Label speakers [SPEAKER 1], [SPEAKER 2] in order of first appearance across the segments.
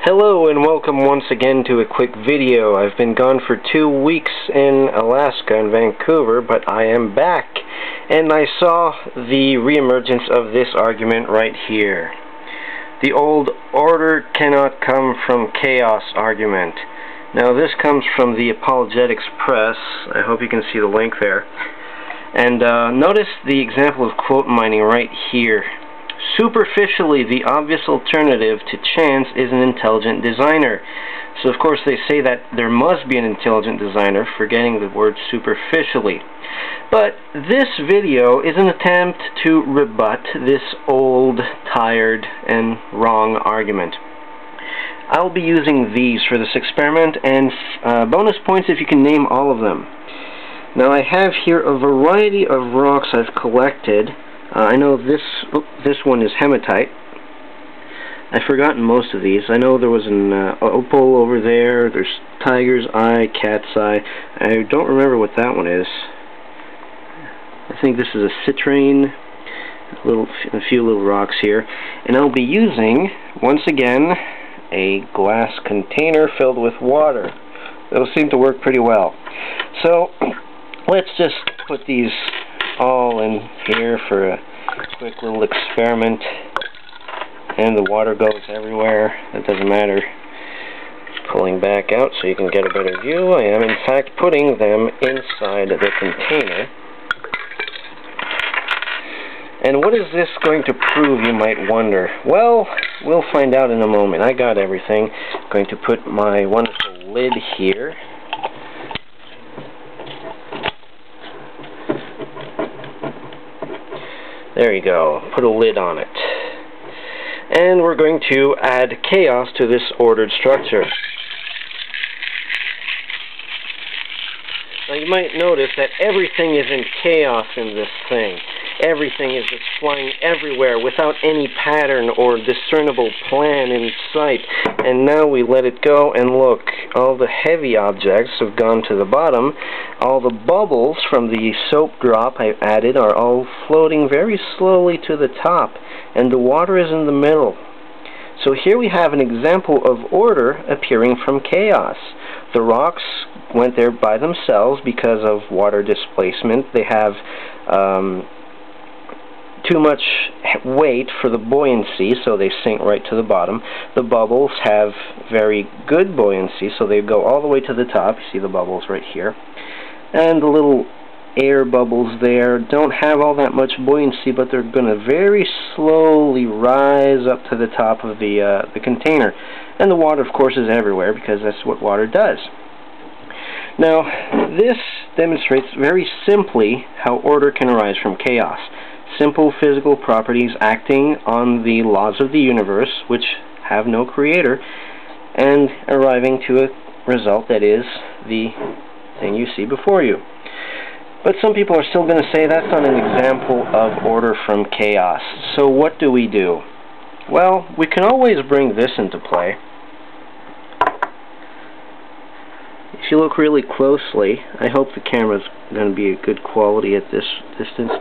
[SPEAKER 1] Hello and welcome once again to a quick video. I've been gone for 2 weeks in Alaska in Vancouver, but I am back and I saw the reemergence of this argument right here. The old order cannot come from chaos argument. Now this comes from the Apologetics Press. I hope you can see the link there. And notice the example of quote mining right here. Superficially, the obvious alternative to chance is an intelligent designer. So of course they say that there must be an intelligent designer, forgetting the word superficially. But this video is an attempt to rebut this old, tired, and wrong argument. I'll be using these for this experiment, and bonus points if you can name all of them. Now I have here a variety of rocks I've collected. I know this one is hematite. I've forgotten most of these. I know there was an opal over there. There's tiger's eye, cat's eye. I don't remember what that one is. I think this is a citrine. A few little rocks here. And I'll be using, once again, a glass container filled with water. That'll seem to work pretty well. So, let's just put these all in here for a quick little experiment, and the water goes everywhere. That doesn't matter. Pulling back out so you can get a better view. I am in fact putting them inside the container. And what is this going to prove, you might wonder? Well, we'll find out in a moment. I got everything. I'm going to put my wonderful lid here. There you go. Put a lid on it. And we're going to add chaos to this ordered structure. Now you might notice that everything is in chaos in this thing. Everything is just flying everywhere without any pattern or discernible plan in sight. And now we let it go, and look, all the heavy objects have gone to the bottom. All the bubbles from the soap drop I added are all floating very slowly to the top, and the water is in the middle. So here we have an example of order appearing from chaos. The rocks went there by themselves because of water displacement. They have too much weight for the buoyancy, so they sink right to the bottom. The bubbles have very good buoyancy, so they go all the way to the top. You see the bubbles right here. And the little air bubbles there don't have all that much buoyancy, but they're going to very slowly rise up to the top of the container. And the water, of course, is everywhere because that's what water does. Now, this demonstrates very simply how order can arise from chaos. Simple physical properties acting on the laws of the universe, which have no creator, and arriving to a result that is the thing you see before you. But some people are still going to say that's not an example of order from chaos. So what do? Well, we can always bring this into play. If you look really closely, I hope the camera's going to be a good quality at this distance,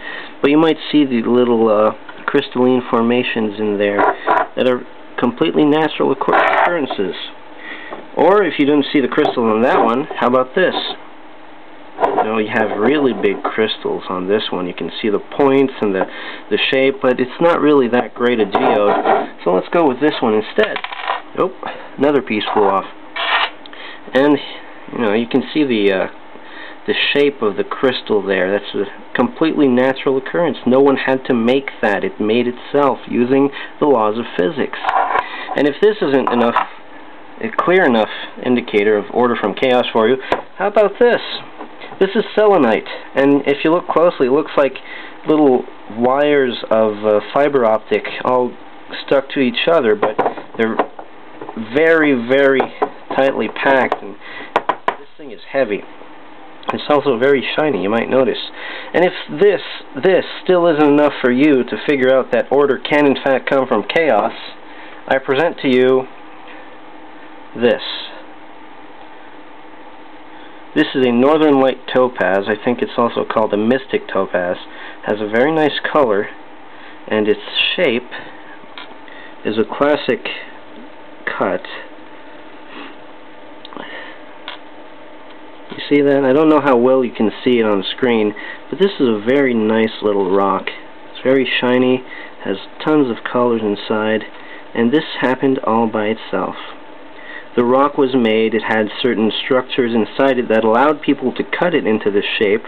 [SPEAKER 1] but you might see the little crystalline formations in there that are completely natural occurrences. Or if you didn't see the crystal on that one, how about this? You know, you have really big crystals on this one. You can see the points and the shape, but it's not really that great a geode. So let's go with this one instead. Oh, another piece flew off. And you know, you can see the shape of the crystal there. That's a completely natural occurrence. No one had to make that. It made itself using the laws of physics. And if this isn't a clear enough indicator of order from chaos for you, how about this? This is selenite, and if you look closely, it looks like little wires of fiber optic all stuck to each other, but they're very, very tightly packed, and this thing is heavy. It's also very shiny, you might notice. And if this still isn't enough for you to figure out that order can in fact come from chaos, I present to you this. This is a northern light topaz. I think it's also called a mystic topaz. Has a very nice color, and its shape is a classic cut You see that? I don't know how well you can see it on the screen, but this is a very nice little rock. It's very shiny, has tons of colors inside, and this happened all by itself. The rock was made, it had certain structures inside it that allowed people to cut it into this shape.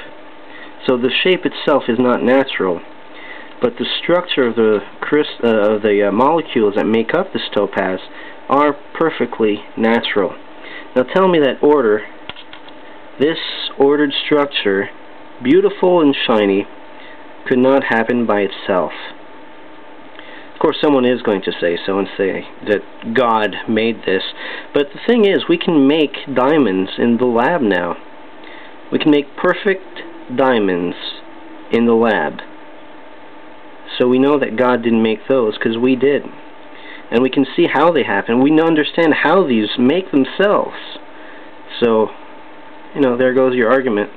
[SPEAKER 1] So the shape itself is not natural, but the structure of the molecules that make up this topaz are perfectly natural. Now tell me that this ordered structure, beautiful and shiny, could not happen by itself. Of course, someone is going to say so and say that God made this, but the thing is, we can make diamonds in the lab now. We can make perfect diamonds in the lab. So we know that God didn't make those, because we did. And we can see how they happen. We understand how these make themselves. So, you know, there goes your argument.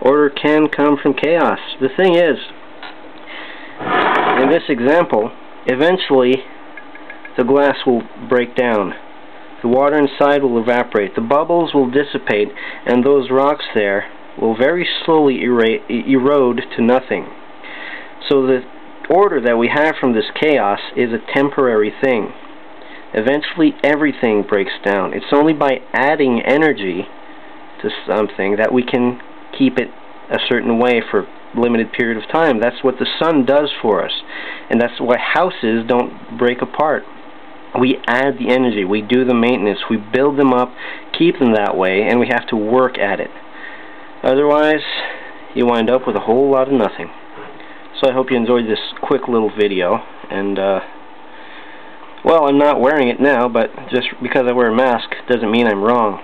[SPEAKER 1] Order can come from chaos. The thing is, in this example, eventually the glass will break down. The water inside will evaporate. The bubbles will dissipate, and those rocks there will very slowly erode to nothing. So the order that we have from this chaos is a temporary thing. Eventually everything breaks down. It's only by adding energy to something that we can keep it a certain way for a limited period of time. That's what the sun does for us, and that's why houses don't break apart. We add the energy, we do the maintenance, we build them up, keep them that way, and we have to work at it. Otherwise, you wind up with a whole lot of nothing. So I hope you enjoyed this quick little video, and well, I'm not wearing it now, but just because I wear a mask doesn't mean I'm wrong.